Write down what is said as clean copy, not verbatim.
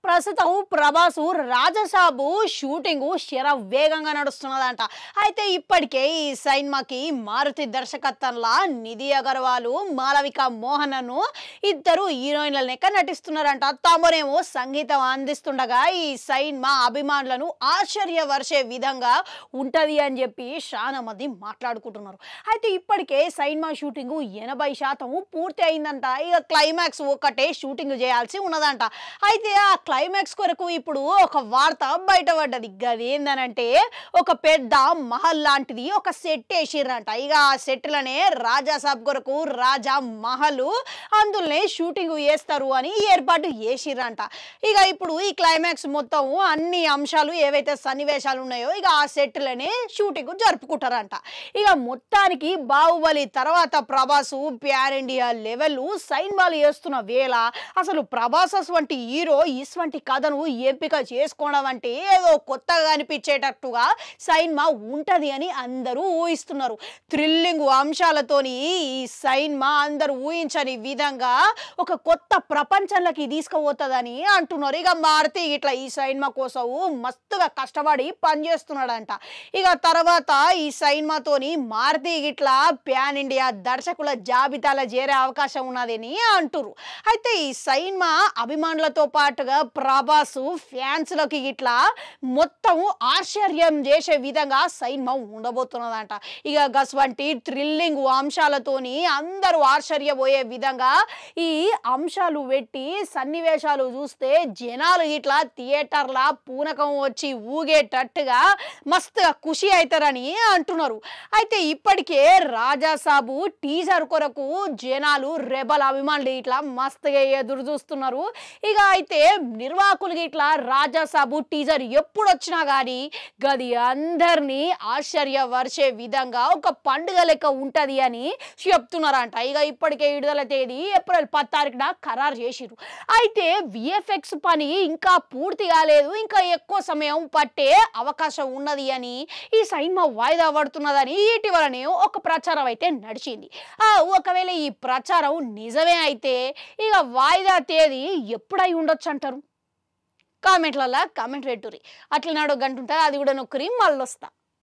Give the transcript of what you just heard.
ప్రస్తుతం ప్రభాసు రాజసాబు షూటింగ్ వేగంగా నడుస్తున్నదంట. అయితే ఇప్పటికే ఈ సినిమాకి మారుతి దర్శకత్వంలో నిధి అగర్వాల్, మాలవిక మోహనను ఇద్దరు హీరోయిన్ల లెక్క నటిస్తున్నారంట. తమరేమో సంగీతం అందిస్తుండగా ఈ సినిమా అభిమానులను ఆశ్చర్యపరిచే విధంగా ఉంటది అని చెప్పి చాలా మంది మాట్లాడుకుంటున్నారు. అయితే ఇప్పటికే సినిమా షూటింగ్ 80% పూర్తి అయిందంట. ఇక క్లైమాక్స్ ఒకటే షూటింగ్ చేయాల్సి ఉన్నదంట. అయితే ఆ క్లైమాక్స్ కొరకు ఇప్పుడు ఒక వార్త బయటపడ్డది. గదేందనంటే ఒక పెద్ద మహల్ లాంటిది ఒక సెట్ వేసిర్రంట. ఇక ఆ సెట్లనే రాజాసాబ్ కొరకు రాజా మహల్ అందులోనే షూటింగ్ చేస్తారు అని ఏర్పాటు చేసిర్రంట. ఇక ఇప్పుడు ఈ క్లైమాక్స్ మొత్తం అన్ని అంశాలు ఏవైతే సన్నివేశాలు ఉన్నాయో ఇక ఆ సెట్లనే షూటింగ్ జరుపుకుంటారంట. ఇక మొత్తానికి బాహుబలి తర్వాత ప్రభాసు ప్యాన్ ఇండియా లెవెల్ సినిమాలు చేస్తున్న వేళ అసలు ప్రభాస్ వంటి హీరో ఇటువంటి కథను ఎంపిక చేసుకోవడం అంటే ఏదో కొత్తగా అనిపించేటట్టుగా సినిమా ఉంటది అని అందరూ ఊహిస్తున్నారు. థ్రిల్లింగ్ అంశాలతోని ఈ సినిమా అందరూ ఊహించని విధంగా ఒక కొత్త ప్రపంచంలోకి తీసుకుపోతుందని అంటున్నారు. ఇక మారుతి ఇట్లా ఈ సినిమా కోసం మస్తుగా కష్టపడి పనిచేస్తున్నాడంట. ఇక తర్వాత ఈ సినిమాతోని మారుతి ఇట్లా ప్యాన్ ఇండియా దర్శకుల జాబితాలో చేరే అవకాశం ఉన్నదని అంటున్నారు. అయితే ఈ సినిమా అభిమానులతో పాటుగా ప్రభాస్ ఫ్యాన్స్లకి ఇట్లా మొత్తం ఆశ్చర్యం చేసే విధంగా సినిమా ఉండబోతున్నదంట. ఇక గస్వంటి థ్రిల్లింగ్ అంశాలతోని అందరూ ఆశ్చర్యపోయే విధంగా ఈ అంశాలు పెట్టి సన్నివేశాలు చూస్తే జనాలు ఇట్లా థియేటర్ల పూనకం వచ్చి ఊగేటట్టుగా మస్తుగా ఖుషి అవుతారని అంటున్నారు. అయితే ఇప్పటికే రాజాసాబు టీజర్ కొరకు జనాలు రెబల్ అభిమానులు ఇట్లా మస్తుగా ఎదురు చూస్తున్నారు. ఇక అయితే నిర్వాహకులు ఇట్లా రాజాసాబు టీజర్ ఎప్పుడు వచ్చినా కానీ గది అందరినీ ఆశ్చర్యపరిచే విధంగా ఒక పండుగ లెక్క ఉంటది అని చెప్తున్నారంట. ఇక ఇప్పటికే విడుదల తేదీ ఏప్రిల్ 10 ఖరారు చేసిరు. అయితే విఎఫ్ఎక్స్ పని ఇంకా పూర్తి కాలేదు, ఇంకా ఎక్కువ సమయం పట్టే అవకాశం ఉన్నది అని ఈ సినిమా వాయిదా పడుతున్నదని ఇటీవలనే ఒక ప్రచారం అయితే నడిచింది. ఒకవేళ ఈ ప్రచారం నిజమే అయితే ఇక వాయిదా తేదీ ఎప్పుడై ఉండొచ్చు అంటారు? కామెంట్లలో కామెంట్ పెట్టుర్రి. అట్లా నాడు గంట ఉంటుంది, అది కూడా నొక్కరి మళ్ళీ వస్తా.